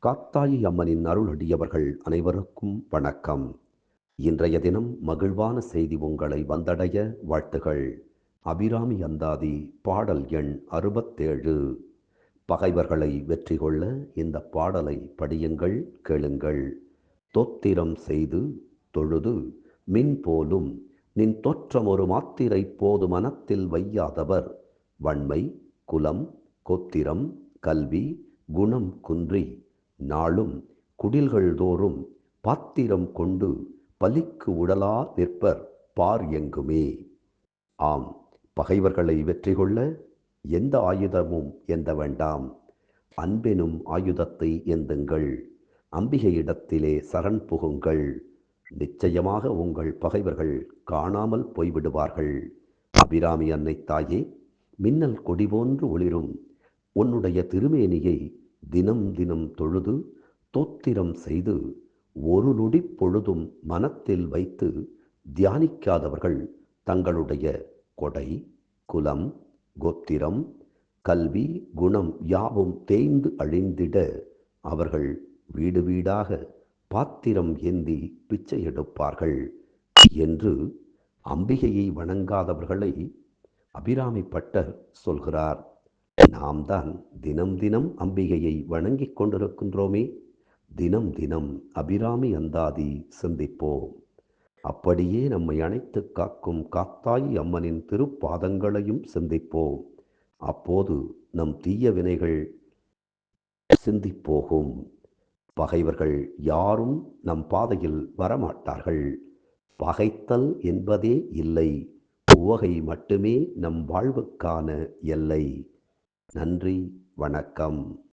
காத்தாயி அம்மனின் அருளடியவர்கள் அனைவருக்கும் வணக்கம். இன்றைய தினம் மகிழ்வான செய்தி உங்களை வந்தடைய வாழ்த்துகள். அபிராமி அந்தாதி பாடல் எண் 67. பகைவர்களை வெற்றி கொள்ள இந்த பாடலை படியுங்கள், கேளுங்கள். தோத்திரம் செய்து தொழுது மின் போலும் நின் தோற்றம் ஒரு மாத்திரை போது மனத்தில் வையாதவர் வன்மை குலம் கோத்திரம் கல்வி குணம் குன்றி நாளும் குடில்கள் தோறும் பாத்திரம் கொண்டு பலிக்கு உடலா நிற்பர் பார் எங்குமே. ஆம், பகைவர்களை வெற்றி கொள்ள எந்த ஆயுதமும் எந்த வேண்டாம். அன்பெனும் ஆயுதத்தை ஏந்துங்கள். அம்பிகையிடத்திலே சரண் புகுங்கள். நிச்சயமாக உங்கள் பகைவர்கள் காணாமல் போய்விடுவார்கள். அபிராமி அன்னை தாயே, மின்னல் கொடி போன்று ஒளிரும் உன்னுடைய திருமேனியை தினம் தினம் தொழுது தோத்திரம் செய்து ஒரு நொடி பொழுதும் மனத்தில் வைத்து தியானிக்காதவர்கள் தங்களுடைய கொடை குலம் கோத்திரம் கல்வி குணம் யாவும் தேய்ந்து அழிந்திட அவர்கள் வீடு வீடாக பாத்திரம் ஏந்தி பிச்சை எடுப்பார்கள் என்று அம்பிகையை வணங்காதவர்களை அபிராமி பட்டர் சொல்கிறார். நாம் தான் தினம் தினம் அம்பிகையை வணங்கிக் கொண்டிருக்கின்றோமே. தினம் தினம் அபிராமி அந்தாதி சிந்திப்போம். அப்படியே நம்மை அணைத்து காக்கும் காத்தாயி அம்மனின் திருப்பாதங்களையும் சிந்திப்போம். அப்போது நம் தீய வினைகள் சிந்திப்போகும். பகைவர்கள் யாரும் நம் பாதையில் வரமாட்டார்கள். பகைத்தல் என்பதே இல்லை, உவகை மட்டுமே நம் வாழ்வுக்கான எல்லை. நன்றி, வணக்கம்.